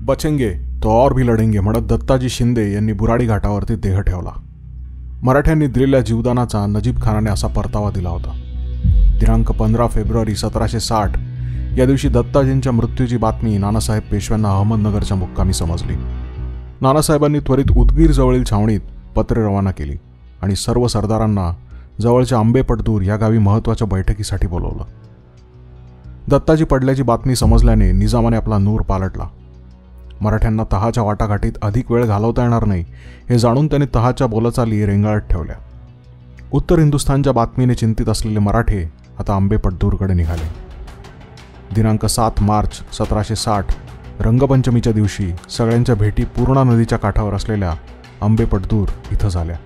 बचेंगे तो और भी लढेंगे म्हणत दत्ताजी शिंदे यांनी बुराडी घाटावरती देह ठेवला. मराठ्यांनी दिलेल्या जीवदानाचा नजीब खानाने असा परतावा दिला होता. दिनांक 15 फेब्रुवारी 1760 या दिवशी दत्ताजींच्या मृत्यूची बातमी नानासाहेब पेशव्यांना अहमदनगरच्या मुक्कामी समजली. नानासाहेबांनी त्वरित उदगीर जवळील छावणीत पत्रे रवाना केली आणि सर्व सरदारांना जवळच्या आंबेपटदूर या गावी महत्त्वाच्या बैठकीसाठी बोलवलं. दत्ताजी पडल्याची बातमी समजल्याने निजामाने आपला नूर पालटला. मराठ्यांना तहाच्या वाटाघाटीत अधिक वेळ घालवता येणार नाही हे जाणून त्यांनी तहाच्या बोलचाली रेंगाळत ठेवल्या. उत्तर हिंदुस्थानच्या बातमीने चिंतित असलेले मराठे आता आंबेपटदूरकडे निघाले. दिनांक 7 मार्च 1760 रंगपंचमीच्या दिवशी सगळ्यांच्या भेटी पूर्णा नदीच्या काठावर असलेल्या आंबेपटदूर इथं झाल्या.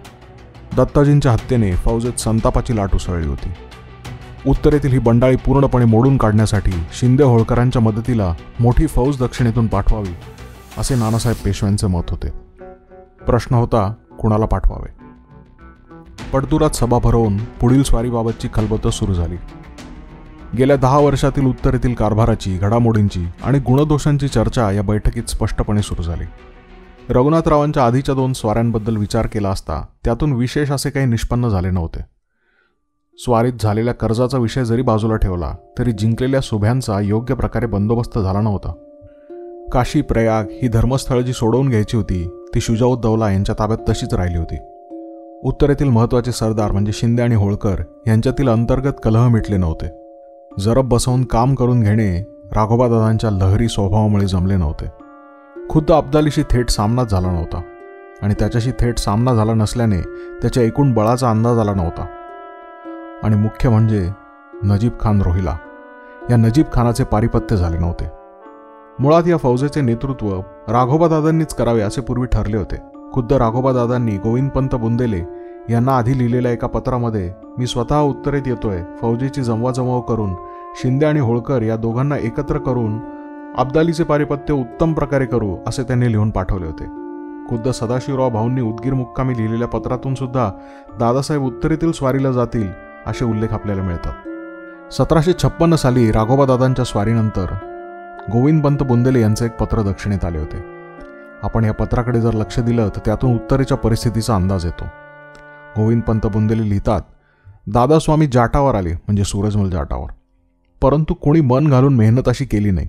दत्ताजींच्या हत्येने फौजेत संतापाची लाट उसळली होती. उत्तरेतील ही बंडाळी पूर्णपणे मोडून काढण्यासाठी शिंदे होळकरांच्या मदतीला मोठी फौज दक्षिणेतून पाठवावी असे नानासाहेब पेशव्यांचे मत होते. प्रश्न होता कुणाला पाठवावे. पटदुरात सभा भरवून पुढील स्वारीबाबतची खलबतं सुरू झाली. गेल्या 10 वर्षातील उत्तरेतील कारभाराची, घडामोडींची आणि गुणदोषांची चर्चा या बैठकीत स्पष्टपणे सुरू झाली. रघुनाथरावांच्या आधीच्या 2 स्वाऱ्यांबद्दल विचार केला असता त्यातून विशेष असे काही निष्पन्न झाले नव्हते. स्वारीत झालेल्या कर्जाचा विषय जरी बाजूला ठेवला तरी जिंकलेल्या सुभ्यांचा योग्य प्रकारे बंदोबस्त झाला नव्हता. काशी प्रयाग ही धर्मस्थळ जी सोडवून घ्यायची होती ती शुजाउद्दौला यांच्या ताब्यात तशीच राहिली होती. उत्तरेतील महत्त्वाचे सरदार म्हणजे शिंदे आणि होळकर यांच्यातील अंतर्गत कलह मिटले नव्हते. जरब बसवून काम करून घेणे राघोबादादांच्या लहरी स्वभावामुळे जमले नव्हते. खुद्द अब्दालीशी थेट सामनाच झाला नव्हता आणि त्याच्याशी थेट सामना झाला नसल्याने त्याच्या एकूण बळाचा अंदाज आला नव्हता. आणि मुख्य म्हणजे नजीब खान रोहिला या नजीब खानाचे पारिपत्य झाले नव्हते. मुळात या फौजेचे नेतृत्व राघोबादादांनीच करावे असे पूर्वी ठरले होते. खुद्द राघोबादादांनी गोविंदपंत बुंदेले यांना आधी लिहिलेल्या एका पत्रामध्ये मी स्वतः उत्तरेत येतोय, फौजेची जमवाजमव करून शिंदे आणि होळकर या दोघांना एकत्र करून अब्दालीचे पारिपत्य उत्तम प्रकारे करू असे त्यांनी लिहून पाठवले होते. खुद्द सदाशिवराव भाऊंनी उदगीर मुक्कामी लिहिलेल्या पत्रातून सुद्धा दादासाहेब उत्तरेतील स्वारीला जातील असे उल्लेख आपल्याला मिळतात. 1756 साली राघोबादादांच्या स्वारीनंतर गोविंदपंत बुंदेले यांचे एक पत्र दक्षिणेत आले होते. आपण या पत्राकडे जर लक्ष दिलं तर त्यातून उत्तरेच्या परिस्थितीचा अंदाज येतो. गोविंदपंत बुंदेले लिहितात, दादास्वामी जाटावर आले म्हणजे सूरजमल जाटावर, परंतु कोणी मन घालून मेहनत अशी केली नाही.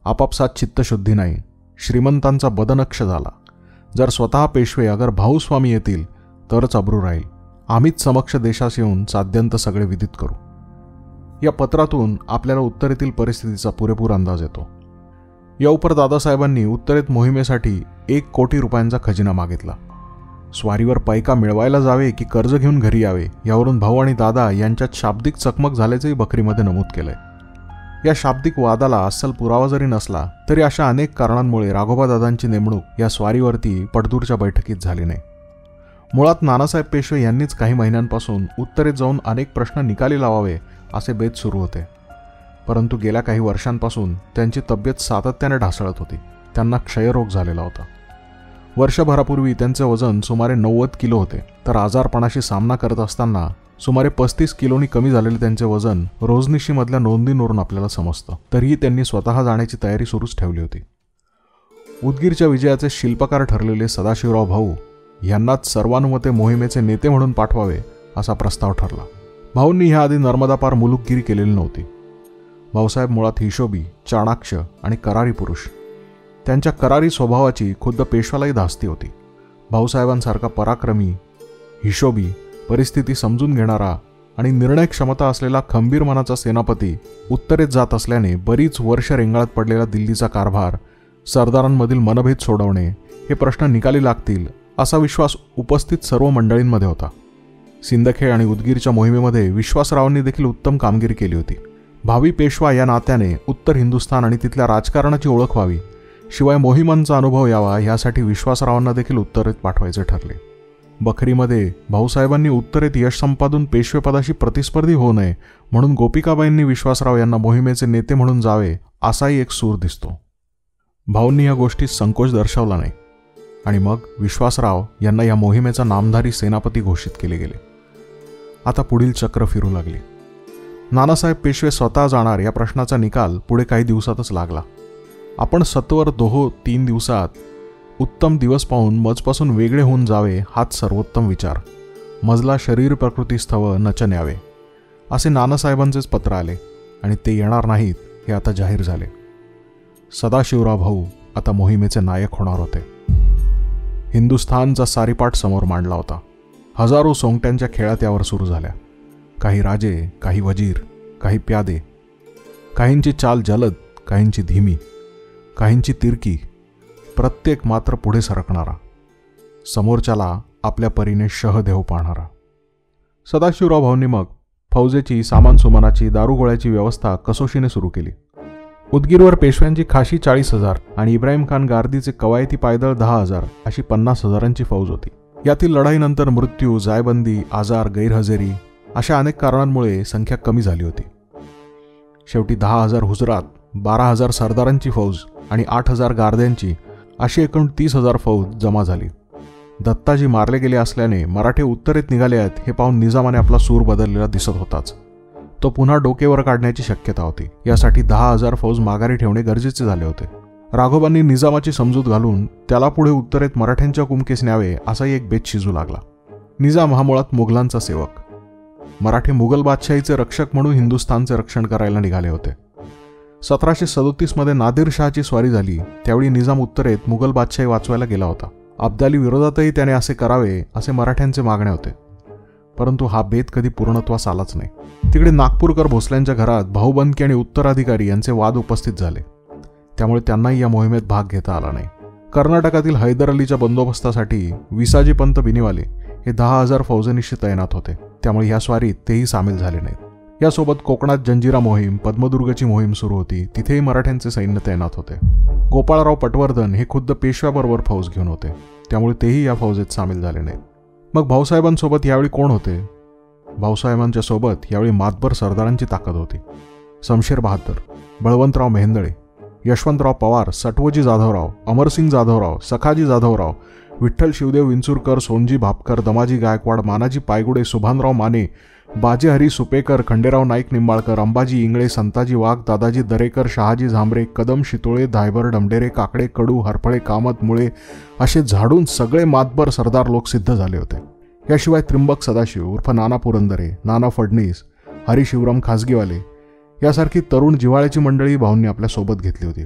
आपापसात चित्तशुद्धी नाही. श्रीमंतांचा बदनक्ष झाला. जर स्वतः पेशवे अगर भाऊस्वामी येतील तरच अब्रू राहील. आम्हीच समक्ष देशास येऊन साध्यंत सगळे विदित करू. या पत्रातून आपल्याला उत्तरेतील परिस्थितीचा पुरेपूर अंदाज येतो. या उपर दादासाहेबांनी उत्तरेत मोहिमेसाठी 1 कोटी रुपयांचा खजिना मागितला. स्वारीवर पैका मिळवायला जावे की कर्ज घेऊन घरी यावे यावरून भाऊ आणि दादा यांच्यात शाब्दिक चकमक झाल्याचंही बखरीमध्ये नमूद केलंय. या शाब्दिक वादाला अस्सल पुरावा जरी नसला तरी अशा अनेक कारणांमुळे राघोबादादांची नेमणूक या स्वारीवरती पटदूरच्या बैठकीत झाली नाही. मुळात नानासाहेब पेशवे यांनीच काही महिन्यांपासून उत्तरेत जाऊन अनेक प्रश्न निकाली लावावे असे बेत सुरू होते. परंतु गेल्या काही वर्षांपासून त्यांची तब्येत सातत्याने ढासळत होती. त्यांना क्षयरोग झालेला होता. वर्षभरापूर्वी त्यांचे वजन सुमारे 90 किलो होते, तर आजारपणाशी सामना करत असताना सुमारे 35 किलोनी कमी झालेले त्यांचे वजन रोजनिशीमधल्या नोंदींवरून आपल्याला समजतं. तरीही त्यांनी स्वतः जाण्याची तयारी सुरूच ठेवली होती. उदगीरच्या विजयाचे शिल्पकार ठरलेले सदाशिवराव भाऊ यांनाच सर्वानुमते मोहिमेचे नेते म्हणून पाठवावे असा प्रस्ताव ठरला. भाऊंनी ह्याआधी नर्मदापार मुलुकगिरी केलेली नव्हती. भाऊसाहेब मुळात हिशोबी, चाणाक्ष आणि करारी पुरुष. त्यांच्या करारी स्वभावाची खुद्द पेशवालाही धास्ती होती. भाऊसाहेबांसारखा पराक्रमी, हिशोबी, परिस्थिती समजून घेणारा आणि निर्णय क्षमता असलेला खंबीर मनाचा सेनापती उत्तरेत जात असल्याने बरीच वर्ष रेंगाळत पडलेला दिल्लीचा कारभार, सरदारांमधील मनभेद सोडवणे हे प्रश्न निकाली लागतील असा विश्वास उपस्थित सर्व मंडळींमध्ये होता. सिंदखेड आणि उदगीरच्या मोहिमेमध्ये विश्वासरावांनी देखील उत्तम कामगिरी केली होती. भावी पेशवा या नात्याने उत्तर हिंदुस्थान आणि तिथल्या राजकारणाची ओळख व्हावी, शिवाय मोहिमांचा अनुभव यावा यासाठी विश्वासरावांना देखील उत्तरेत पाठवायचे ठरले. बखरीमध्ये भाऊसाहेबांनी उत्तरेत यश संपादून पेशवेपदाशी प्रतिस्पर्धी होऊ नये म्हणून गोपिकाबाईंनी विश्वासराव यांना मोहिमेचे नेते म्हणून जावे असाही एक सूर दिसतो. भाऊंनी या गोष्टीत संकोच दर्शवला नाही आणि मग विश्वासराव यांना या मोहिमेचा नामधारी सेनापती घोषित केले गेले. आता पुढील चक्र फिरू लागली. नानासाहेब पेशवे स्वतः जाणार या प्रश्नाचा निकाल पुढे काही दिवसातच लागला. आपण सत्वर दोहो 3 दिवसात उत्तम दिवस पाहून मजपासून वेगळे होऊन जावे हाच सर्वोत्तम विचार. मजला शरीर प्रकृतीस्थव नच न्यावे असे नानासाहेबांचेच पत्र आले आणि ते येणार नाहीत हे आता जाहीर झाले. सदाशिवराव भाऊ आता मोहिमेचे नायक होणार होते. हिंदुस्थानचा सारीपाट समोर मांडला होता. हजारो सोंगट्यांच्या खेळा त्यावर सुरू झाल्या. काही राजे, काही वजीर, काही प्यादे. काहींची चाल जलद, काहींची धीमी, काहींची तिरकी, प्रत्येक मात्र पुढे सरकणारा, समोरच्याला आपल्या परीने शहदेव पाहणारा. सदाशिवराव भाऊंनी मग फौजेची, सामान सुमानाची, दारुगोळ्याची व्यवस्था कसोशीने सुरू केली. उदगीरवर पेशव्यांची खाशी 40,000 आणि इब्राहिम खान गार्दीचे कवायती पायदळ 10,000 अशी 50,000ची फौज होती. यातील लढाईनंतर मृत्यू, जायबंदी, आजार, गैरहजेरी अशा अनेक कारणांमुळे संख्या कमी झाली होती. शेवटी 10,000 हुजरात, 12,000 सरदारांची फौज आणि 8,000 गार्द्यांची अशी एकूण 30,000 फौज जमा झाली. दत्ताजी मारले गेले असल्याने मराठे उत्तरेत निघाले आहेत हे पाहून निजामाने आपला सूर बदललेला दिसत होताच. तो पुन्हा डोकेवर काढण्याची शक्यता होती. यासाठी 10,000 फौज माघारी ठेवणे गरजेचे झाले होते. राघोबांनी निजामाची समजूत घालून त्याला पुढे उत्तरेत मराठ्यांच्या कुमकेस न्यावे असाही एक बेत शिजू लागला. निजाम हा मुळात मुघलांचा सेवक. मराठे मुघल बादशाहीचे रक्षक म्हणून हिंदुस्थानचे रक्षण करायला निघाले होते. 1737 नादिर शहाची स्वारी झाली. त्यावेळी निजाम उत्तरेत मुघल बादशाही वाचवायला गेला होता. अब्दाली विरोधातही त्याने असे करावे असे मराठ्यांचे मागणे होते. परंतु हा बेत कधी पूर्णत्वास आलाच नाही. तिकडे नागपूरकर भोसल्यांच्या घरात भाऊबंदकी आणि उत्तराधिकारी यांचे वाद उपस्थित झाले. त्यामुळे त्यांनाही या मोहिमेत भाग घेता आला नाही. कर्नाटकातील हैदर अलीच्या बंदोबस्तासाठी विसाजी पंत बिनीवाले हे 10,000 फौजेनिशी तैनात होते. त्यामुळे या स्वारीत तेही सामील झाले नाहीत. यासोबत कोकणात जंजिरा मोहीम, पद्मदुर्गची मोहीम सुरू होती. तिथेही मराठ्यांचे सैन्य तैनात होते. गोपाळराव पटवर्धन हे खुद्द पेशव्याबरोबर फौज घेऊन होते. त्यामुळे तेही या फौजेत सामील झाले नाहीत. मग भाऊसाहेबांसोबत यावेळी कोण होते? भाऊसाहेबांच्या सोबत यावेळी मातबर सरदारांची ताकद होती. शमशेर बहादर, बळवंतराव मेहेंदळे, यशवंतराव पवार, सटवोजी जाधवराव, अमरसिंग जाधवराव, सखाजी जाधवराव, विठ्ठल शिवदेव विंचुरकर, सोनजी भापकर, दमाजी गायकवाड, मानाजी पायगुडे, सुभानराव माने, बाजे हरी सुपेकर, खंडेराव नाईक निंबाळकर, अंबाजी इंगळे, संताजी वाघ, दादाजी दरेकर, शहाजी झांबरे, कदम शितोळे, धायबर डमडेरे, काकडे कडू, हरफळे कामत मुळे असे झाडून सगळे मातबर सरदार लोक सिद्ध झाले होते. याशिवाय त्रिंबक सदाशिव उर्फ नाना पुरंदरे, नाना फडणीस, हरी शिवराम खासगीवाले यासारखी तरुण जिव्हाळ्याची मंडळी भाऊंनी आपल्या सोबत घेतली होती.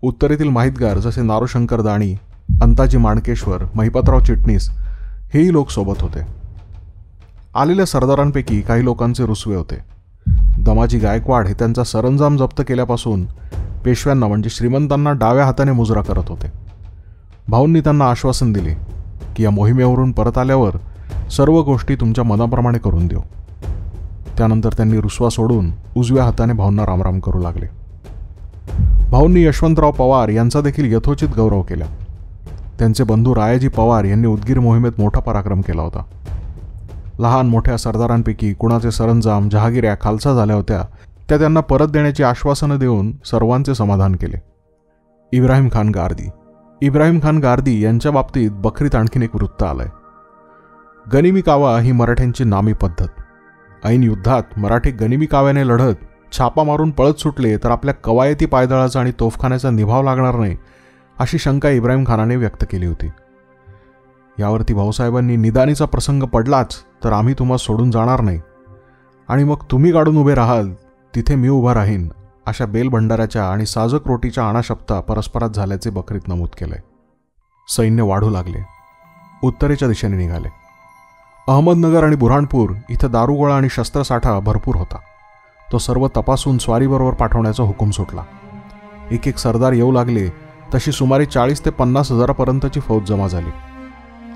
उत्तरेतील माहितगार जसे नारोशंकर दाणी, अंताजी माणकेश्वर, महिपतराव चिटणीस हेही लोक सोबत होते. आलेल्या सरदारांपैकी काही लोकांचे रुसवे होते. दमाजी गायकवाड हे त्यांचा सरंजाम जप्त केल्यापासून पेशव्यांना म्हणजे श्रीमंतांना डाव्या हाताने मुजरा करत होते. भाऊंनी त्यांना आश्वासन दिले की या मोहिमेवरून परत आल्यावर सर्व गोष्टी तुमच्या मनाप्रमाणे करून देऊ. त्यानंतर त्यांनी रुसवा सोडून उजव्या हाताने भाऊंना रामराम करू लागले. भाऊंनी यशवंतराव पवार यांचा देखील यथोचित गौरव केला. त्यांचे बंधू रायाजी पवार यांनी उदगीर मोहिमेत मोठा पराक्रम केला होता. लहान मोठ्या सरदारांपैकी कुणाचे सरंजाम जहागिऱ्या खालसा झाल्या होत्या त्या त्यांना परत देण्याची आश्वासनं देऊन सर्वांचे समाधान केले. इब्राहिम खान गार्दी यांच्या बाबतीत बखरीत आणखीन एक वृत्त आलंय. गनिमी कावा ही मराठ्यांची नामी पद्धत. ऐन युद्धात मराठी गनिमी काव्याने लढत छापा मारून पळत सुटले तर आपल्या कवायती पायदळाचा आणि तोफखान्याचा निभाव लागणार नाही अशी शंका इब्राहिम खानाने व्यक्त केली होती. यावरती भाऊसाहेबांनी निदानीचा प्रसंग पडलाच तर आम्ही तुम्हाला सोडून जाणार नाही आणि मग तुम्ही गाडून उभे राहाल तिथे मी उभा राहीन अशा बेलभंडाऱ्याच्या आणि साजक रोटीच्या आणाशप्ता परस्परात झाल्याचे बखरीत नमूद केलंय. सैन्य वाढू लागले. उत्तरेच्या दिशेने निघाले. अहमदनगर आणि बुऱ्हाणपूर इथं दारुगोळा आणि शस्त्रसाठा भरपूर होता. तो सर्व तपासून स्वारीबरोबर पाठवण्याचा हुकूम सुटला. एक एक सरदार येऊ लागले तशी सुमारे 40 ते 50 हजारापर्यंतची फौज जमा झाली.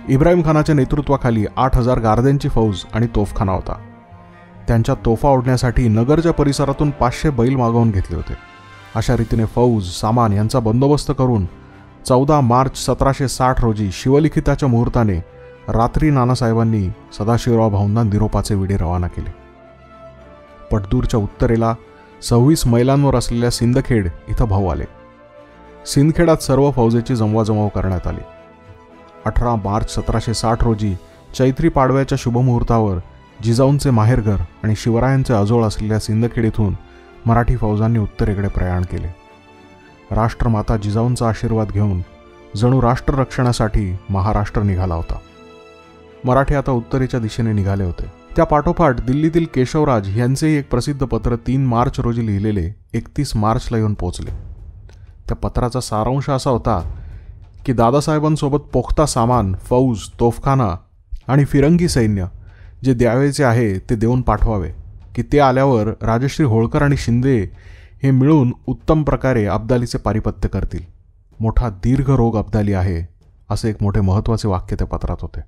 इब्राहिम खानाच्या नेतृत्वाखाली 8,000 गार्द्यांची फौज आणि तोफखाना होता. त्यांच्या तोफा ओढण्यासाठी नगरच्या परिसरातून 500 बैल मागवून घेतले होते. अशा रीतीने फौज सामान यांचा बंदोबस्त करून 14 मार्च 1760 रोजी शिवलिखिताच्या मुहूर्ताने रात्री नानासाहेबांनी सदाशिवराव भाऊंना निरोपाचे विडे रवाना केले. पटदूरच्या उत्तरेला 26 मैलांवर असलेल्या सिंदखेड इथं भाऊ आले. सिंदखेडात सर्व फौजेची जमवाजमाव करण्यात आली. 18 मार्च 1760 रोजी चैत्री पाडव्याच्या शुभमुहूर्तावर जिजाऊंचे माहेरघर आणि शिवरायांचे अजोळ असलेल्या सिंदखेड इथून मराठी फौजांनी उत्तरेकडे प्रयाण केले. राष्ट्रमाता जिजाऊंचा आशीर्वाद घेऊन जणू राष्ट्ररक्षणासाठी महाराष्ट्र निघाला होता. मराठे आता उत्तरेच्या दिशेने निघाले होते. त्या पाठोपाठ दिल्लीतील केशवराज यांचेही एक प्रसिद्ध पत्र 3 मार्च रोजी लिहिलेले 31 मार्चला येऊन पोहोचले. त्या पत्राचा सारांश असा होता की दादासाहेबांसोबत पोख्ता सामान, फौज, तोफखाना आणि फिरंगी सैन्य जे द्यावेचे आहे ते देऊन पाठवावे, की ते आल्यावर राजश्री होळकर आणि शिंदे हे मिळून उत्तम प्रकारे अब्दालीचे पारिपत्य करतील. मोठा दीर्घ रोग अब्दाली आहे, असे एक मोठे महत्त्वाचे वाक्य त्या पत्रात होते.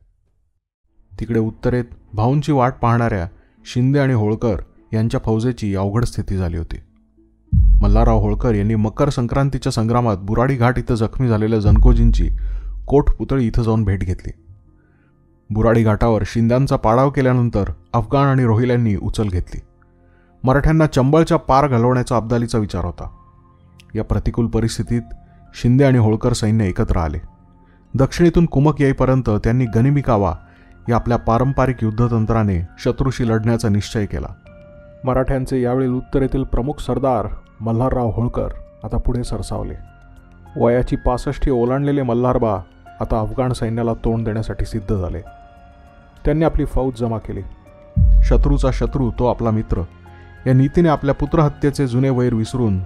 तिकडे उत्तरेत भाऊंची वाट पाहणाऱ्या शिंदे आणि होळकर यांच्या फौजेची अवघड स्थिती झाली होती. मल्हारराव होळकर यांनी मकर संक्रांतीच्या संग्रामात बुराडी घाट इथं जखमी झालेल्या जनकोजींची कोठ पुतळी इथं जाऊन भेट घेतली. बुराडी घाटावर शिंद्यांचा पाडाव केल्यानंतर अफगाण आणि रोहिल्यांनी उचल घेतली. मराठ्यांना चंबळच्या पार घालवण्याचा अब्दालीचा विचार होता. या प्रतिकूल परिस्थितीत शिंदे आणि होळकर सैन्य एकत्र आले. दक्षिणेतून कुमक येईपर्यंत त्यांनी गनिमिकावा या आपल्या पारंपरिक युद्धतंत्राने शत्रूशी लढण्याचा निश्चय केला. मराठ्यांचे यावेळी उत्तरेतील प्रमुख सरदार मल्हारराव होळकर आता पुढे सरसावले. वयाची 65 ओलांडलेले मल्हारबा आता अफगाण सैन्याला तोंड देण्यासाठी सिद्ध झाले. त्यांनी आपली फौज जमा केली. शत्रूचा शत्रू तो आपला मित्र या नीतीने आपल्या पुत्रहत्येचे जुने वैर विसरून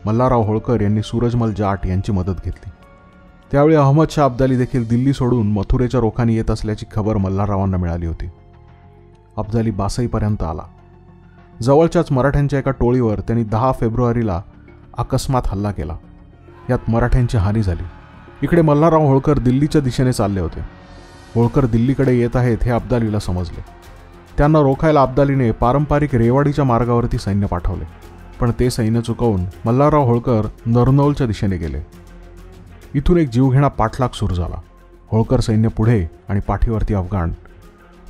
मल्हारराव होळकर यांनी सूरजमल जाट यांची मदत घेतली. त्यावेळी अहमद शाह अब्दाली देखील दिल्ली सोडून मथुरेच्या रोखाने येत असल्याची खबर मल्हाररावांना मिळाली होती. अब्दाली बासईपर्यंत आला. जवळच्याच मराठ्यांच्या एका टोळीवर त्यांनी 10 फेब्रुवारीला अकस्मात हल्ला केला. यात मराठ्यांची हानी झाली. इकडे मल्हारराव होळकर दिल्लीच्या दिशेने चालले होते. होळकर दिल्लीकडे येत आहेत हे अब्दालीला समजले. त्यांना रोखायला अब्दालीने पारंपरिक रेवाडीच्या मार्गावरती सैन्य पाठवले, पण ते सैन्य चुकवून मल्हारराव होळकर नरनौलच्या दिशेने गेले. इथून एक जीवघेणा पाठलाग सुरू झाला. होळकर सैन्य पुढे आणि पाठीवरती अफगाण.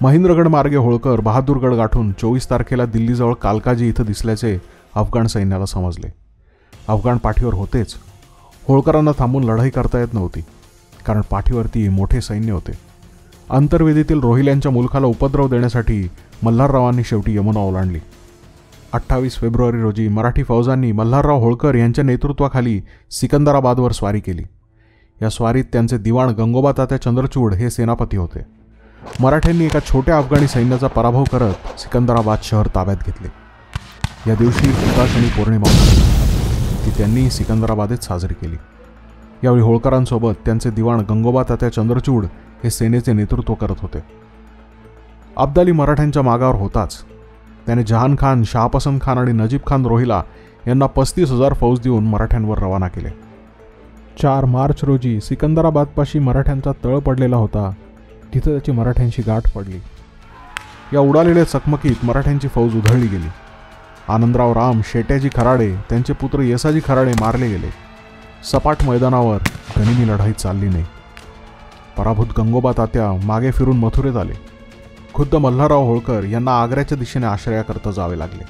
महेंद्रगड मार्गे होळकर बहादूरगड गाठून 24 तारखेला दिल्लीजवळ कालकाजी इथं दिसल्याचे अफगाण सैन्याला समजले. अफगाण पाठीवर होतेच. होळकरांना थांबून लढाई करता येत नव्हती, कारण पाठीवरती मोठे सैन्य होते. अंतर्वेदीतील रोहिल्यांच्या मुलखाला उपद्रव देण्यासाठी मल्हाररावांनी शेवटी यमुना ओलांडली. 28 फेब्रुवारी रोजी मराठी फौजांनी मल्हारराव होळकर यांच्या नेतृत्वाखाली सिकंदराबादवर स्वारी केली. या स्वारीत त्यांचे दिवाण गंगोबा तात्या चंद्रचूड हे सेनापती होते. मराठ्यांनी एका छोट्या अफगाणी सैन्याचा पराभव करत सिकंदराबाद शहर ताब्यात घेतले. या दिवशी हुताशनी पौर्णिमा होती, ती त्यांनी सिकंदराबादेत साजरी केली. यावेळी होळकरांसोबत त्यांचे दिवाण गंगोबा तात्या चंद्रचूड हे सेनेचे नेतृत्व करत होते. अब्दाली मराठ्यांच्या मागावर होताच. त्याने जहान खान, शहापसंत खान आणि नजीब खान रोहिला यांना 35,000 फौज देऊन मराठ्यांवर रवाना केले. 4 मार्च रोजी सिकंदराबादपाशी मराठ्यांचा तळ पडलेला होता. तिथं त्याची मराठ्यांशी गाठ पडली. या उडालेल्या चकमकीत मराठ्यांची फौज उधळली गेली. आनंदराव राम, शेट्याजी खराडे, त्यांचे पुत्र येसाजी खराडे मारले गेले. सपाट मैदानावर गनिमी लढाई चालली नाही. पराभूत गंगोबा तात्या मागे फिरून मथुरेत आले. खुद्द मल्हारराव होळकर यांना आग्र्याच्या दिशेने आश्रयाकरता जावे लागले.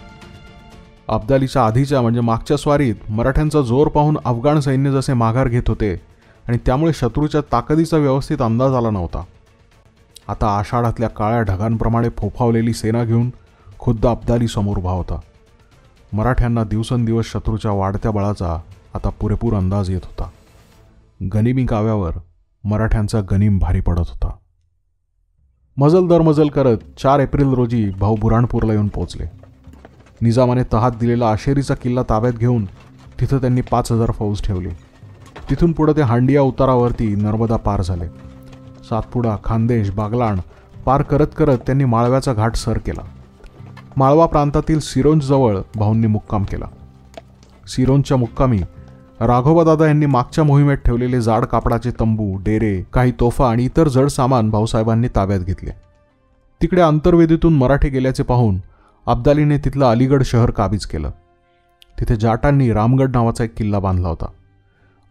अब्दालीच्या आधीच्या म्हणजे मागच्या स्वारीत मराठ्यांचा जोर पाहून अफगाण सैन्य जसे माघार घेत होते आणि त्यामुळे शत्रूच्या ताकदीचा व्यवस्थित अंदाज आला नव्हता. आता आषाढातल्या काळ्या ढगांप्रमाणे फोफावलेली सेना घेऊन खुद्द अब्दाली समोर उभा होता. मराठ्यांना दिवसेंदिवस शत्रूच्या वाढत्या बळाचा आता पुरेपूर अंदाज येत होता. गनिमी काव्यावर मराठ्यांचा गनीम भारी पडत होता. मजल दरमजल करत 4 एप्रिल रोजी भाऊ बुऱ्हाणपूरला येऊन पोहोचले. निजामाने तहात दिलेला आशेरीचा किल्ला ताब्यात घेऊन तिथं त्यांनी 5,000 फौज ठेवली. तिथून पुढे ते हांडिया उतारावरती नर्मदा पार झाले. सातपुडा, खानदेश, बागलाण पार करत करत त्यांनी माळव्याचा घाट सर केला. माळवा प्रांतातील सिरोंजजवळ भाऊंनी मुक्काम केला. सिरोंजच्या मुक्कामी राघोबादादा यांनी मागच्या मोहिमेत ठेवलेले जाड कापडाचे तंबू, डेरे, काही तोफा आणि इतर जड सामान भाऊसाहेबांनी ताब्यात घेतले. तिकडे अंतर्वेदीतून मराठे गेल्याचे पाहून अब्दालीने तिथलं अलीगड शहर काबीज केलं. तिथे जाटांनी रामगड नावाचा एक किल्ला बांधला होता.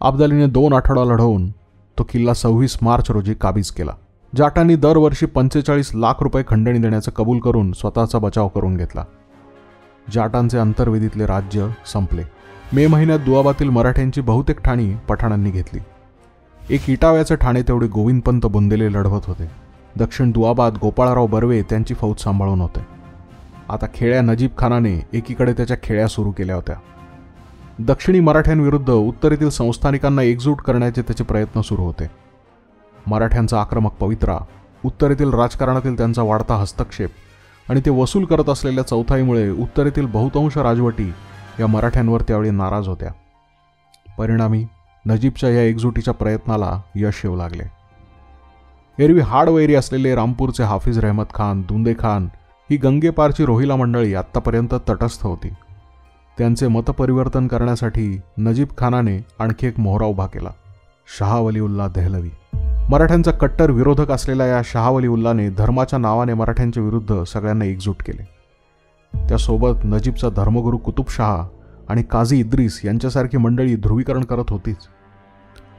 अब्दालीने 2 आठवडा लढवून तो किल्ला 26 मार्च रोजी काबीज केला. जाटांनी दरवर्षी 45 लाख रुपये खंडणी देण्याचं कबूल करून स्वतःचा बचाव करून घेतला. जाटांचे अंतर्वेदीतले राज्य संपले. मे महिन्यात दुआबातील मराठ्यांची बहुतेक ठाणी पठाणांनी घेतली. एक इटाव्याचे ठाणे तेवढे गोविंदपंत बुंदेले लढवत होते. दक्षिण दुआबाद गोपाळराव बर्वे त्यांची फौज सांभाळून होते. आता खेळ्या नजीब खानाने एकीकडे त्याच्या खेळ्या सुरू केल्या होत्या. दक्षिणी मराठ्यांविरुद्ध उत्तरेतील संस्थानिकांना एकजूट करण्याचे त्याचे प्रयत्न सुरू होते. मराठ्यांचा आक्रमक पवित्रा, उत्तरेतील राजकारणातील त्यांचा वाढता हस्तक्षेप आणि ते वसूल करत असलेल्या चौथाईमुळे उत्तरेतील बहुतांश राजवटी या मराठ्यांवर त्यावेळी नाराज होत्या. परिणामी नजीबच्या या एकजुटीच्या प्रयत्नाला यश येऊ लागले. एरवी हाडवैरी असलेले रामपूरचे हाफिज रहमत खान, दुंदे खान ही गंगेपारची रोहिला मंडळी आत्तापर्यंत तटस्थ होती. त्यांचे मतपरिवर्तन करण्यासाठी नजीब खानाने आणखी एक मोहरा उभा केला, शाह वलीउल्ला देहलवी. मराठ्यांचा कट्टर विरोधक असलेल्या या शाह वलीउल्लाने धर्माच्या नावाने मराठ्यांच्या विरुद्ध सगळ्यांना एकजूट केले. त्यासोबत नजीबचा धर्मगुरू कुतुबशहा आणि काझी इद्रिस यांच्यासारखी मंडळी ध्रुवीकरण करत होतीच.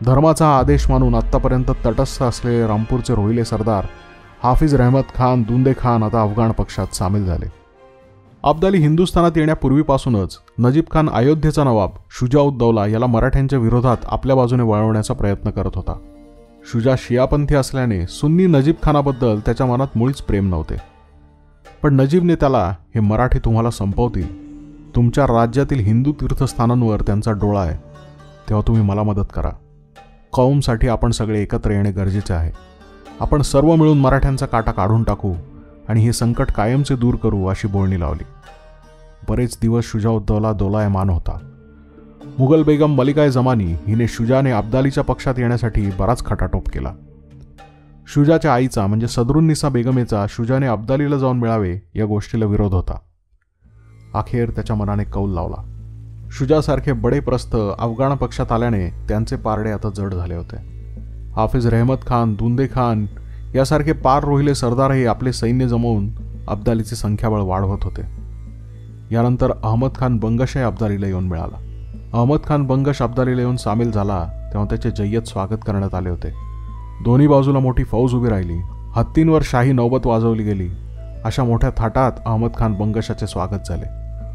धर्माचा हा आदेश मानून आत्तापर्यंत तटस्थ असलेले रामपूरचे रोहिले सरदार हाफिज रहमत खान, दुंदे खान आता अफगाण पक्षात सामील झाले. अब्दाली हिंदुस्थानात येण्यापूर्वीपासूनच नजीब खान अयोध्येचा नवाब शुजाउद्दौला याला मराठ्यांच्या विरोधात आपल्या बाजूने वळवण्याचा प्रयत्न करत होता. शुजा शियापंथी असल्याने सुन्नी नजीब खानाबद्दल त्याच्या मनात मुळीच प्रेम नव्हते. पण नजीबने त्याला, हे मराठी तुम्हाला संपवतील, तुमच्या राज्यातील हिंदू तीर्थस्थानांवर त्यांचा डोळा आहे, तेव्हा तुम्ही मला मदत करा. कौमसाठी आपण सगळे एकत्र येणे गरजेचे आहे. आपण सर्व मिळून मराठ्यांचा काटा काढून टाकू आणि हे संकट कायमचे दूर करू अशी बोलणी लावली. बरेच दिवस शुजाउद्दौला दोलायमान होता. मुघल बेगम मलिकाय जमानी हिने शुजाने अब्दालीच्या पक्षात येण्यासाठी बराच खटाटोप केला. शुजाच्या आईचा म्हणजे सदरुन्निसा बेगमेचा शुजाने अब्दालीला जाऊन मिळावे या गोष्टीला विरोध होता. अखेर त्याच्या मनाने कौल लावला. शुजासारखे बडे प्रस्थ अफगाण पक्षात आल्याने त्यांचे पारडे आता जड झाले होते. हाफिज रहमत खान, दुंदे खान यासारखे पार रोहिले सरदारही आपले सैन्य जमवून अब्दालीचे संख्याबळ वाढवत होते. यानंतर अहमद खान बंगशही अब्दालीला येऊन मिळाला. अहमद खान बंगश अब्दालीला येऊन सामील झाला तेव्हा त्याचे जय्यत स्वागत करण्यात आले होते. दोन्ही बाजूला मोठी फौज उभी राहिली. हत्तींवर शाही नौबत वाजवली गेली. अशा मोठ्या थाटात अहमद खान बंगशाचे स्वागत झाले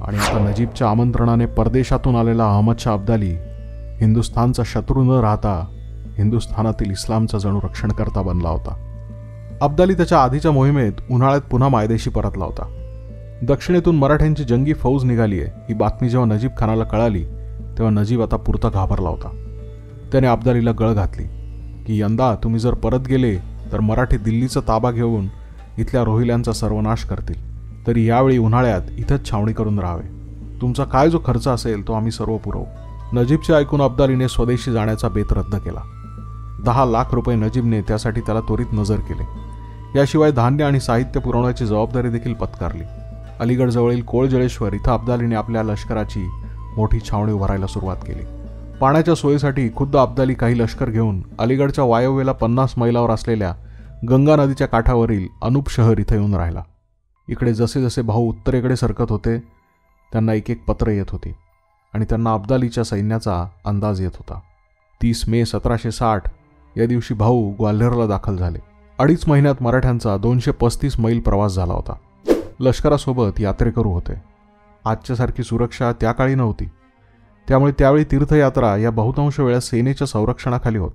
आणि आता नजीबच्या आमंत्रणाने परदेशातून आलेला अहमदशाह अब्दाली हिंदुस्थानचा शत्रू न राहता हिंदुस्थानातील इस्लामचा जणू रक्षणकर्ता बनला होता. अब्दाली त्याच्या आधीच्या मोहिमेत उन्हाळ्यात पुन्हा मायदेशी परतला होता. दक्षिणेतून मराठ्यांची जंगी फौज निघाली आहे ही बातमी जेव्हा नजीब खानाला कळाली तेव्हा नजीब आता पुरता घाबरला होता. त्याने अब्दालीला गळ घातली की यंदा तुम्ही जर परत गेले तर मराठी दिल्लीचा ताबा घेऊन इथल्या रोहिल्यांचा सर्वनाश करतील. तरी यावेळी उन्हाळ्यात इथंच छावणी करून राहावे. तुमचा काय जो खर्च असेल तो आम्ही सर्व पुरवू. नजीबचे ऐकून अब्दालीने स्वदेशी जाण्याचा बेत रद्द केला. 10 लाख रुपये नजीबने त्यासाठी त्याला त्वरित नजर केले. याशिवाय धान्य आणि साहित्य पुरवण्याची जबाबदारी देखील पत्कारली. अलीगडजवळील कोळजळेश्वर इथं अब्दालीने आपल्या लष्कराची मोठी छावणी उभारायला सुरुवात केली. पाण्याच्या सोयीसाठी खुद्द अब्दाली काही लष्कर घेऊन अलीगडच्या वायव्येला 50 मैलावर असलेल्या गंगा नदीच्या काठावरील अनूप शहर इथं येऊन राहिला. इकडे जसे जसे भाऊ उत्तरेकडे सरकत होते त्यांना एक एक पत्र येत होती आणि त्यांना अब्दालीच्या सैन्याचा अंदाज येत होता. 30 मे 1760 या दिवशी भाऊ ग्वाल्हेरला दाखल झाले. 2.5 महिन्यात मराठ्यांचा 235 मैल प्रवास झाला होता. लष्करासोबत यात्रेकरू होते. आजच्यासारखी सुरक्षा त्या काळी नव्हती. त्यामुळे त्यावेळी तीर्थयात्रा या बहुतांश वेळा सेनेच्या संरक्षणाखाली होत.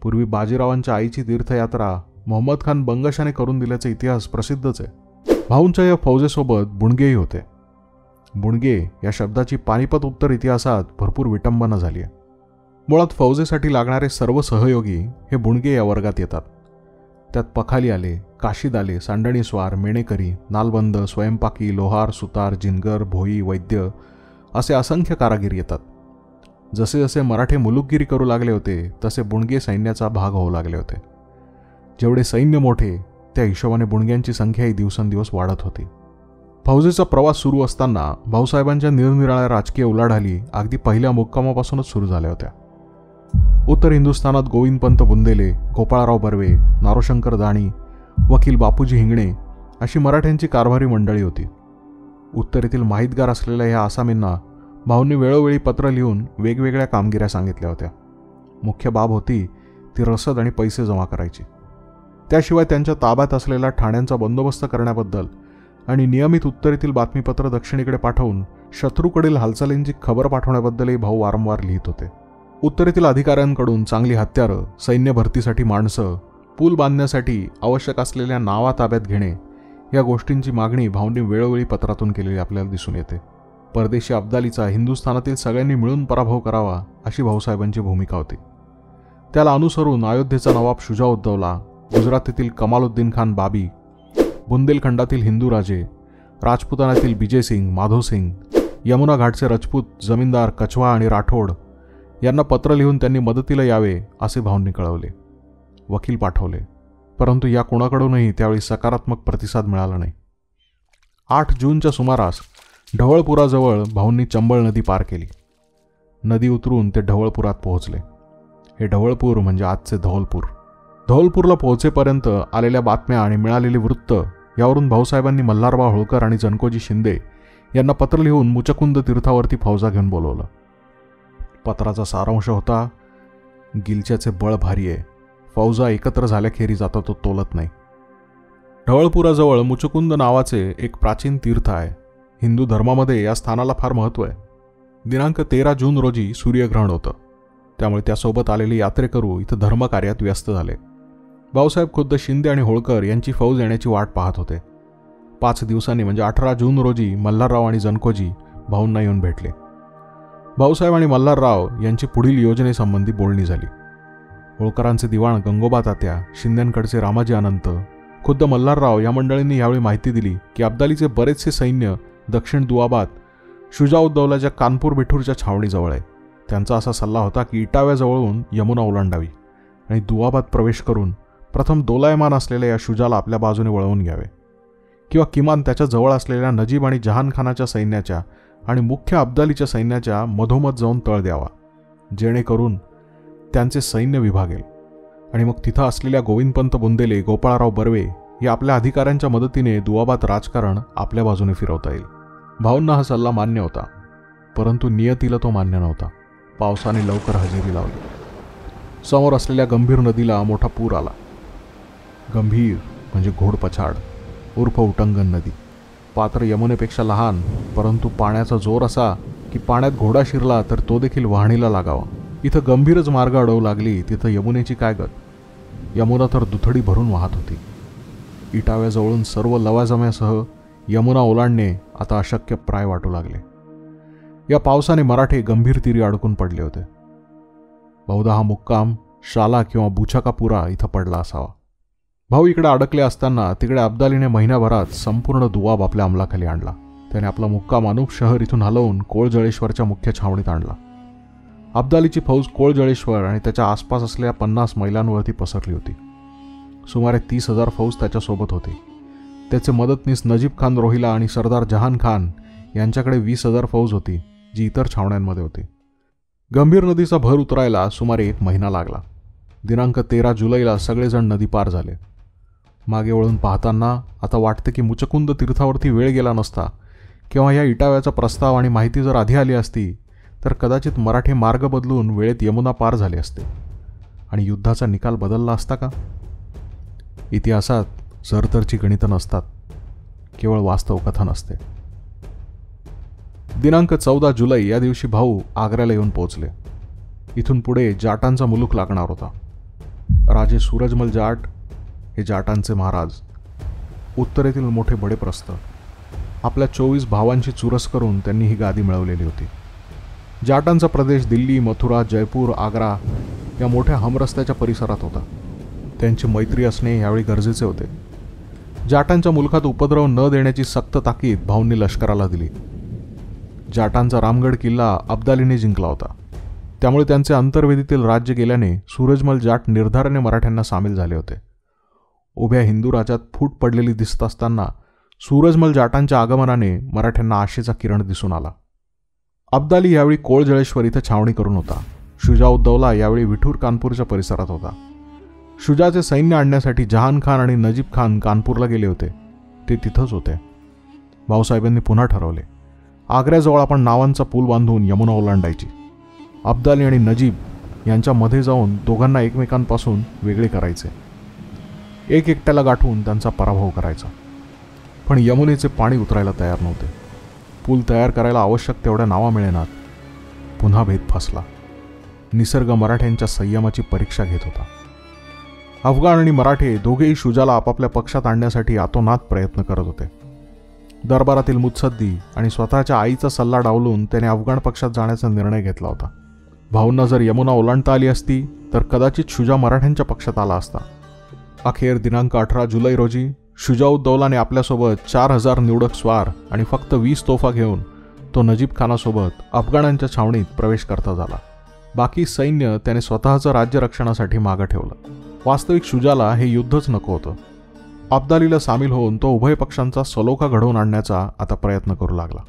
पूर्वी बाजीरावांच्या आईची तीर्थयात्रा मोहम्मद खान बंगशाने करून दिल्याचा इतिहास प्रसिद्धच आहे. भाऊंच्या या फौजेसोबत बुणगेही होते. बुणगे या शब्दाची पानिपत उत्तर इतिहासात भरपूर विटंबना झाली आहे. मुळात फौजेसाठी लागणारे सर्व सहयोगी हे बुणगे या वर्गात येतात. त्यात पखाली आले, काशीद आले, सांडणी स्वार, मेणेकरी, नालबंद, स्वयंपाकी, लोहार, सुतार, जिनगर, भोई, वैद्य असे असंख्य कारागीर येतात. जसे जसे मराठे मुलुकगिरी करू लागले होते तसे बुणगे सैन्याचा भाग होऊ लागले होते. जेवढे सैन्य मोठे त्या हिशोबाने बुणग्यांची संख्याही दिवसेंदिवस वाढत होती. फौजेचा प्रवास सुरू असताना भाऊसाहेबांच्या निरनिराळ्या राजकीय उलाढाली अगदी पहिल्या मुक्कामापासूनच सुरू झाल्या होत्या. उत्तर हिंदुस्थानात गोविंदपंत बुंदेले, गोपाळराव बर्वे, नारोशंकर दाणी, वकील बापूजी हिंगणे अशी मराठ्यांची कारभारी मंडळी होती. उत्तरेतील माहितगार असलेल्या ह्या आसामींना भाऊंनी वेळोवेळी पत्र लिहून वेगवेगळ्या कामगिऱ्या सांगितल्या होत्या. मुख्य बाब होती ती रसद आणि पैसे जमा करायची. त्याशिवाय त्यांच्या ताब्यात असलेला ठाण्यांचा बंदोबस्त करण्याबद्दल आणि नियमित उत्तरेतील बातमीपत्र दक्षिणेकडे पाठवून शत्रूकडील हालचालींची खबर पाठवण्याबद्दलही भाऊ वारंवार लिहित होते. उत्तरेतील अधिकाऱ्यांकडून चांगली हत्यारं, सैन्य भरतीसाठी माणसं, पूल बांधण्यासाठी आवश्यक असलेल्या नावा ताब्यात घेणे या गोष्टींची मागणी भाऊंनी वेळोवेळी पत्रातून केलेली आपल्याला दिसून येते. परदेशी अब्दालीचा हिंदुस्थानातील सगळ्यांनी मिळून पराभव करावा अशी भाऊसाहेबांची भूमिका होती. त्याला अनुसरून अयोध्येचा नवाब शुजाउद्दौला, गुजरातेतील कमालुद्दीन खान बाबी, बुंदेलखंडातील हिंदू राजे, राजपुतानातील बिजेसिंग, माधोसिंग, यमुना घाटचे राजपूत जमीनदार कछवा आणि राठोड यांना पत्र लिहून त्यांनी मदतीला यावे असे भाऊंनी कळवले. वकील पाठवले, परंतु या कोणाकडूनही त्यावेळी सकारात्मक प्रतिसाद मिळाला नाही. 8 जूनच्या सुमारास ढवळपुराजवळ भाऊंनी चंबळ नदी पार केली. नदी उतरून ते ढवळपुरात पोहोचले. हे ढवळपूर म्हणजे आजचे धौलपूर. धौलपूरला पोहोचेपर्यंत आलेल्या बातम्या आणि मिळालेली वृत्त यावरून भाऊसाहेबांनी मल्हारराव होळकर आणि जनकोजी शिंदे यांना पत्र लिहून मुचकुंद तीर्थावरती फौजा घेऊन बोलवलं. पत्राचा सारांश होता, गिलच्याचे बळ भारी आहे, फौजा एकत्र झाल्याखेरीज आता तो तोलत नाही. ढवळपुराजवळ मुचकुंद नावाचे एक प्राचीन तीर्थ आहे. हिंदू धर्मामध्ये या स्थानाला फार महत्त्व आहे. दिनांक 13 जून रोजी सूर्यग्रहण होतं, त्यामुळे त्यासोबत आलेले यात्रेकरू इथं धर्मकार्यात व्यस्त झाले. भाऊसाहेब खुद्द शिंदे आणि होळकर यांची फौज येण्याची वाट पाहत होते. 5 दिवसांनी म्हणजे 18 जून रोजी मल्हारराव आणि जनकोजी भाऊंना येऊन भेटले. भाऊसाहेब आणि मल्हारराव यांची पुढील योजनेसंबंधी बोलणी झाली. होळकरांचे दिवाण गंगोबा तात्या, शिंद्यांकडचे रामाजी अनंत, खुद्द मल्हारराव या मंडळींनी यावेळी माहिती दिली की अब्दालीचे बरेचसे सैन्य दक्षिण दुआबात शुजाउद्दौलाच्या कानपूर बिठूरच्या छावणीजवळ आहे. त्यांचा असा सल्ला होता की इटाव्याजवळून यमुना ओलांडावी आणि दुआबात प्रवेश करून प्रथम दोलायमान असलेल्या या शुजाला आपल्या बाजूने वळवून घ्यावे, किंवा किमान त्याच्या जवळ असलेल्या नजीब आणि जहानखानाच्या सैन्याच्या आणि मुख्य अब्दालीच्या सैन्याच्या मधोमध जाऊन तळ द्यावा, जेणेकरून त्यांचे सैन्य विभागेल आणि मग तिथं असलेल्या गोविंदपंत बुंदेले, गोपाळराव बर्वे या आपल्या अधिकाऱ्यांच्या मदतीने दुआबात राजकारण आपल्या बाजूने फिरवता येईल. भाऊंना हा सल्ला मान्य होता, परंतु नियतीला तो मान्य नव्हता. पावसाने लवकर हजेरी लावली. समोर असलेल्या गंभीर नदीला मोठा पूर आला. गंभीर म्हणजे घोडपछाड उर्फ उटंगन नदी. पात्र यमुनेपेक्षा लहान, परंतु पाण्याचा जोर असा की पाण्यात घोडा शिरला तर तो देखील वाहणीला लागावा. इथं गंभीरच मार्ग अडवू लागली, तिथं यमुनेची काय गत. यमुना तर दुथडी भरून वाहत होती. इटाव्याजवळून सर्व लवाजम्यासह यमुना ओलांडणे आता अशक्य प्राय वाटू लागले. या पावसाने मराठे गंभीर तीरी अडकून पडले होते. बहुधा हा मुक्काम शाला किंवा बुछाकापुरा इथं पडला असावा. भाऊ इकडे अडकले असताना तिकडे अब्दालीने महिन्याभरात संपूर्ण दुआब आपल्या अंमलाखाली आणला. त्याने आपला मुक्काम अनूप शहर इथून हलवून कोळजळेश्वरच्या मुख्य छावणीत आणला. अब्दालीची फौज कोळजळेश्वर आणि त्याच्या आसपास असलेल्या 50 मैलांवरती पसरली होती. सुमारे 30,000 फौज त्याच्यासोबत होती. त्याचे मदतनीस नजीब खान रोहिला आणि सरदार जहान खान यांच्याकडे 20,000 फौज होती, जी इतर छावण्यांमध्ये होती. गंभीर नदीचा भर उतरायला सुमारे 1 महिना लागला. दिनांक 13 जुलैला सगळेजण नदी पार झाले. मागे वळून पाहताना आता वाटते की मुचकुंद तीर्थावरती वेळ गेला नसता किंवा या इटाव्याचा प्रस्ताव आणि माहिती जर आधी आली असती तर कदाचित मराठे मार्ग बदलून वेळेत यमुना पार झाले असते आणि युद्धाचा निकाल बदलला असता का? इतिहासात सरतरची गणितं नसतात, केवळ वास्तव कथन असते. दिनांक 14 जुलै या दिवशी भाऊ आग्र्याला येऊन पोहोचले. इथून पुढे जाटांचा मुलूक लागणार होता. राजे सूरजमल जाट हे जाटांचे महाराज, उत्तरेतील मोठे बडेप्रस्थ. आपल्या 24 भावांची चुरस करून त्यांनी ही गादी मिळवलेली होती. जाटांचा प्रदेश दिल्ली, मथुरा, जयपूर, आग्रा या मोठ्या हमरस्त्याच्या परिसरात होता. त्यांची मैत्री असणे यावेळी गरजेचे होते. जाटांच्या मुलखात उपद्रव न देण्याची सक्त ताकीद भाऊंनी लष्कराला दिली. जाटांचा रामगड किल्ला अब्दालीने जिंकला होता, त्यामुळे त्यांचे अंतर्वेदीतील राज्य गेल्याने सूरजमल जाट निर्धाराने मराठ्यांना सामील झाले होते. उभ्या हिंदू राज्यात फूट पडलेली दिसत असताना सूरजमल जाटांच्या आगमनाने मराठ्यांना आशेचा किरण दिसून आला. अब्दाली यावेळी कोळजळेश्वर इथं छावणी करून होता. शुजाउद्दौला यावेळी विठूर कानपूरच्या परिसरात होता. शुजाचे सैन्य आणण्यासाठी जहान खान आणि नजीब खान कानपूरला गेले होते. ते तिथंच होते. भाऊसाहेबांनी पुन्हा ठरवले, आग्र्याजवळ आपण नावांचा पूल बांधून यमुना ओलांडायची. अब्दाली आणि नजीब यांच्या मध्ये जाऊन दोघांना एकमेकांपासून वेगळे करायचे. एक एकट्याला गाठून त्यांचा पराभव करायचा. पण यमुनेचे पाणी उतरायला तयार नव्हते. पूल तयार करायला आवश्यक तेवढ्या नावा मिळेनात. पुन्हा भेद फसला. निसर्ग मराठ्यांच्या संयमाची परीक्षा घेत होता. अफगाण आणि मराठे दोघेही शुजाला आपापल्या पक्षात आणण्यासाठी आतोनात प्रयत्न करत होते. दरबारातील मुत्सद्दी आणि स्वतःच्या आईचा सल्ला डावलून त्याने अफगाण पक्षात जाण्याचा निर्णय घेतला होता. भाऊंना जर यमुना ओलांडता आली असती तर कदाचित शुजा मराठ्यांच्या पक्षात आला असता. अखेर दिनांक 18 जुलै रोजी शुजाउद्दौलाने आपल्यासोबत 4000 निवडक स्वार आणि फक्त 20 तोफा घेऊन तो नजीब खानासोबत अफगाणांच्या छावणीत प्रवेश करता झाला. बाकी सैन्य त्याने स्वतःचं राज्य रक्षणासाठी मागं ठेवलं. वास्तविक शुजाला हे युद्धच नको होतं. अब्दालीला सामील होऊन तो उभय पक्षांचा सलोखा घडवून आणण्याचा आता प्रयत्न करू लागला.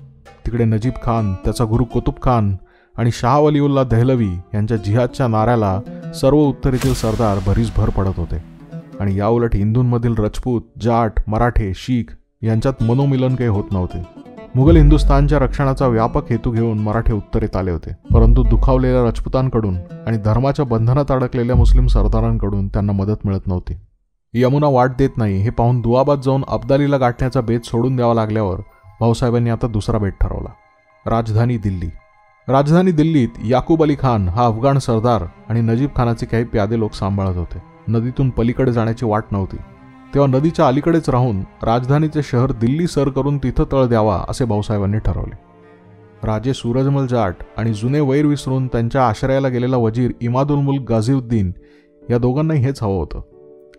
तिकडे नजीब खान, त्याचा गुरु कुतुब खान आणि शाह वलीउल्ला दहलवी यांच्या जिहादच्या नाऱ्याला सर्व उत्तरेतील सरदार भरीसभर पडत होते आणि याउलट हिंदूंमधील राजपूत, जाट, मराठे, शीख यांच्यात मनोमिलन काही होत नव्हते. मुघल हिंदुस्थानच्या रक्षणाचा व्यापक हेतू घेऊन मराठे उत्तरेत आले होते, परंतु दुखावलेल्या राजपुतांकडून आणि धर्माच्या बंधनात अडकलेल्या मुस्लिम सरदारांकडून त्यांना मदत मिळत नव्हती. यमुना वाट देत नाही हे पाहून दुआबाद जाऊन अब्दालीला गाठण्याचा बेत सोडून द्यावा लागल्यावर भाऊसाहेबांनी आता दुसरा बेत ठरवला. राजधानी दिल्ली. राजधानी दिल्लीत याकूब अली खान हा अफगाण सरदार आणि नजीब खानाचे काही प्यादे लोक सांभाळत होते. नदीतून पलीकडे जाण्याची वाट नव्हती, तेव्हा नदीच्या अलीकडेच राहून राजधानीचे शहर दिल्ली सर करून तिथं तळ द्यावा असे भाऊसाहेबांनी ठरवले. राजे सूरजमल जाट आणि जुने वैर विसरून त्यांच्या आश्रयाला गेलेला वजीर इमादुल मुल्क गाझीउद्दीन या दोघांनाही हेच हवं होतं,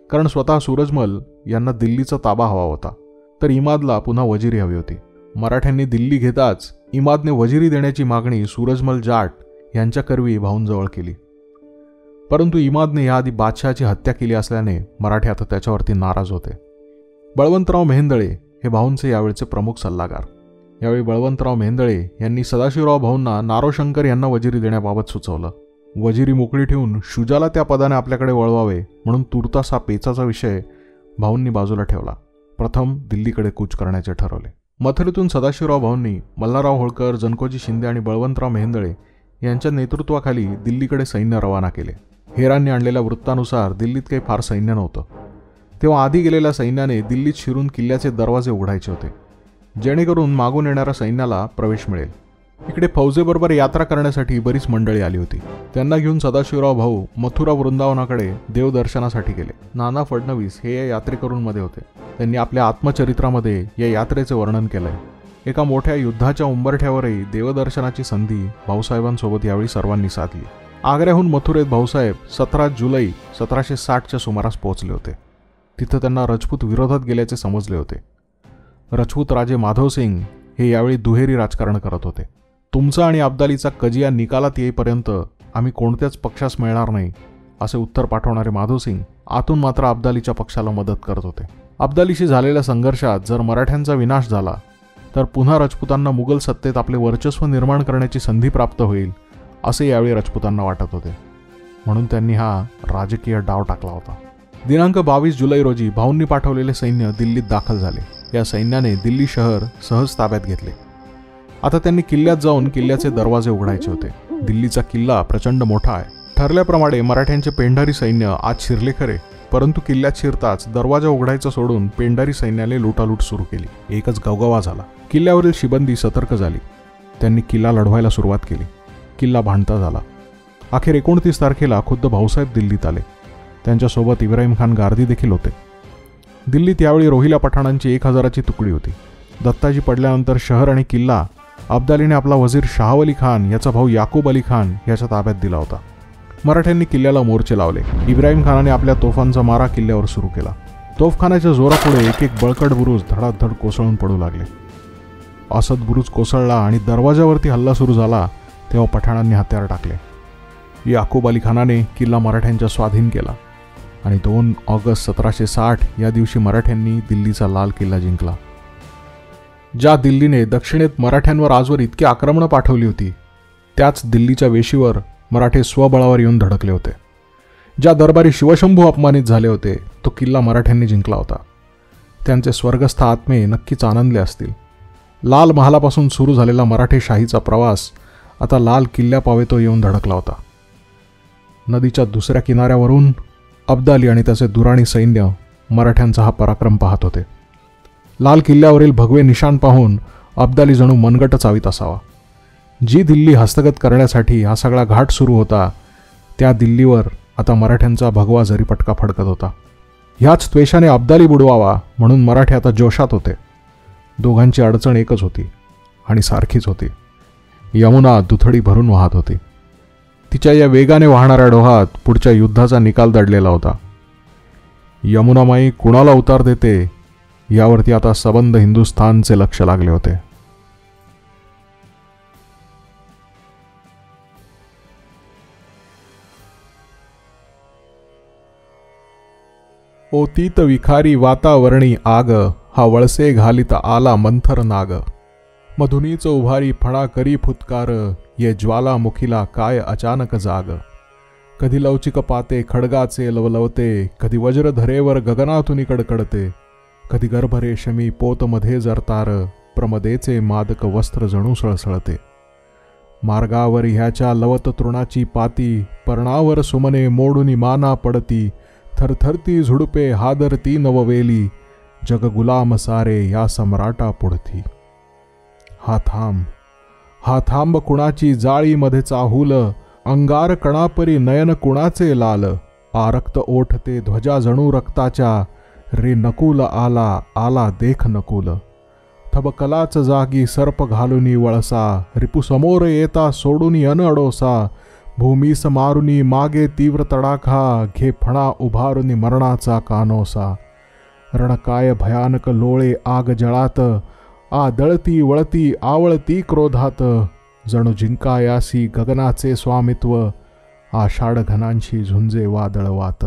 कारण स्वतः सूरजमल यांना दिल्लीचा ताबा हवा होता, तर इमादला पुन्हा वजिरी हवी होती. मराठ्यांनी दिल्ली घेताच इमादने वजिरी देण्याची मागणी सूरजमल जाट यांच्याकरवी भाऊंजवळ केली. परंतु इमादने याआधी बादशहाची हत्या केली असल्याने मराठे आता त्याच्यावरती नाराज होते. बळवंतराव मेहेंदळे हे भाऊंचे यावेळचे प्रमुख सल्लागार. यावेळी बळवंतराव मेहेंदळे यांनी सदाशिवराव भाऊंना नारोशंकर यांना वजिरी देण्याबाबत सुचवलं. वजिरी मोकळी ठेवून शुजाला त्या पदाने आपल्याकडे वळवावे म्हणून तुर्तास हा पेचाचा विषय भाऊंनी बाजूला ठेवला. प्रथम दिल्लीकडे कूच करण्याचे ठरवले. मथुरेतून सदाशिवराव भाऊंनी मल्हारराव होळकर, जनकोजी शिंदे आणि बळवंतराव मेहेंदळे यांच्या नेतृत्वाखाली दिल्लीकडे सैन्य रवाना केले. हेरांनी आणलेल्या वृत्तानुसार दिल्लीत काही फार सैन्य नव्हतं, तेव्हा आधी गेलेल्या सैन्याने दिल्लीत शिरून किल्ल्याचे दरवाजे उघडायचे होते, जेणेकरून मागून येणाऱ्या सैन्याला प्रवेश मिळेल. इकडे फौजेबरोबर यात्रा करण्यासाठी बरीच मंडळी आली होती. त्यांना घेऊन सदाशिवराव भाऊ मथुरा वृंदावनाकडे देवदर्शनासाठी गेले. नाना फडणवीस हे या यात्रेकरूंमध्ये होते. त्यांनी आपल्या आत्मचरित्रामध्ये या यात्रेचे वर्णन केलंय. एका मोठ्या युद्धाच्या उंबरठ्यावरही देवदर्शनाची संधी भाऊसाहेबांसोबत यावेळी सर्वांनी साधली. आग्र्याहून मथुरेत भाऊसाहेब 17 जुलै 1760च्या सुमारास पोहोचले होते. तिथं त्यांना राजपूत विरोधात गेल्याचे समजले होते. राजपूत राजे माधवसिंग हे यावेळी दुहेरी राजकारण करत होते. तुमचा आणि अब्दालीचा कजिया निकालात येईपर्यंत आम्ही कोणत्याच पक्षास मिळणार नाही असे उत्तर पाठवणारे माधवसिंग आतून मात्र अब्दालीच्या पक्षाला मदत करत होते. अब्दालीशी झालेल्या संघर्षात जर मराठ्यांचा विनाश झाला तर पुन्हा राजपुतांना मुघल सत्तेत आपले वर्चस्व निर्माण करण्याची संधी प्राप्त होईल असे यावेळी राजपुतांना वाटत होते. म्हणून त्यांनी हा राजकीय डाव टाकला होता. दिनांक 22 जुलै रोजी भाऊंनी पाठवलेले सैन्य दिल्लीत दाखल झाले. या सैन्याने दिल्ली शहर सहज ताब्यात घेतले. आता त्यांनी किल्ल्यात जाऊन किल्ल्याचे दरवाजे उघडायचे होते. दिल्लीचा किल्ला प्रचंड मोठा आहे. ठरल्याप्रमाणे मराठ्यांचे पेंढारी सैन्य आत शिरले खरे, परंतु किल्ल्यात शिरताच दरवाजा उघडायचा सोडून पेंढारी सैन्याने लुटालूट सुरू केली. एकच गवगवा झाला. किल्ल्यावरील शिबंदी सतर्क झाली. त्यांनी किल्ला लढवायला सुरुवात केली. किल्ला भांडता झाला. अखेर 29 तारखेला खुद्द भाऊसाहेब दिल्लीत आले. त्यांच्यासोबत इब्राहिम खान गार्दी देखील होते. दिल्लीत यावेळी रोहिला पठाणांची 1000ची तुकडी होती. दत्ताजी पडल्यानंतर शहर आणि किल्ला अब्दालीने आपला वजीर शाहवली खान याचा भाऊ याकूब अली खान याच्या ताब्यात दिला होता. मराठ्यांनी किल्ल्याला मोर्चे लावले. इब्राहिम खानाने आपल्या तोफांचा मारा किल्ल्यावर सुरू केला. तोफखान्याच्या जोरापुढे एक एक बळकट बुरुज धडाधड कोसळून पडू लागले. असद बुरुज कोसळला आणि दरवाजावरती हल्ला सुरू झाला तेव्हा पठाणांनी हत्यार टाकले. याकूब अली खानाने किल्ला मराठ्यांच्या स्वाधीन केला आणि 2 ऑगस्ट 1760 या दिवशी मराठ्यांनी दिल्लीचा लाल किल्ला जिंकला. ज्या दिल्लीने दक्षिणेत मराठ्यांवर आजवर इतकी आक्रमणं पाठवली होती, त्याच दिल्लीच्या वेशीवर मराठे स्वबळावर येऊन धडकले होते. ज्या दरबारी शिवशंभू अपमानित झाले होते, तो किल्ला मराठ्यांनी जिंकला होता. त्यांचे स्वर्गस्थ आत्मे नक्कीच आनंदले असतील. लाल महालापासून सुरू झालेला मराठी शाहीचा प्रवास आता लाल किल्ल्यापावेतो येऊन धडकला होता. नदीच्या दुसऱ्या किनाऱ्यावरून अब्दाली आणि त्याचे दुराणी सैन्य मराठ्यांचा हा पराक्रम पाहत होते. लाल किल्ल्यावरील भगवे निशाण पाहून अब्दाली जणू मनगट चावीत असावा. जी दिल्ली हस्तगत करण्यासाठी हा सगळा घाट सुरू होता, त्या दिल्लीवर आता मराठ्यांचा भगवा जरीपटका फडकत होता. ह्याच त्वेषाने अब्दाली बुडवावा म्हणून मराठे आता जोशात होते. दोघांची अडचण एकच होती आणि सारखीच होती. यमुना दुथडी भरून वाहत होती. तिच्या या वेगाने वाहणाऱ्या डोहात पुढच्या युद्धाचा निकाल दडलेला होता. यमुनामाई कुणाला उतार देते यावरती आता सबंध हिंदुस्थानचे लक्ष लागले होते. ओतीत विखारी वातावरणी आग, हा वळसे घालित आला मंथर नाग. मधुनीच उभारी फणा करी फुत्कार, ये ज्वालामुखीला काय अचानक जाग. कधी लवचिक पाते खडगाचे लवलवते, कधी वज्रधरेवर गगनातून कडकडते. कधी गर्भरेशमी पोतमध्ये जरतार, प्रमदेचे मादक वस्त्र जणू सळसळते. मार्गावर ह्याच्या लवत तृणाची पाती, पर्णावर सुमने मोडूनी माना पडती. थरथरती झुडपे हादरती नववेली, जग गुलाम सारे या सम्राटा पुढती. हा थांब कुणाची जाळी मध्ये चाहूल, अंगार कणापरी नयन कुणाचे लाल. आरक्त ओठते ध्वजा जणू रक्ताच्या, रे नकुल आला देख नकुल. थबकलाच जागी सर्प घालुनी वळसा, रिपू समोर येता सोडूनी अन अडोसा. भूमीस मारुनी मागे तीव्र तडाखा, घे फणा उभारुनी मरणाचा कानोसा. रणकाय भयानक लोळे आग जळात, दळती वळती आवळती क्रोधात. जणू जिंकायासी गगनाचे स्वामित्व, आषाढ घनांशी झुंजे वादळवात.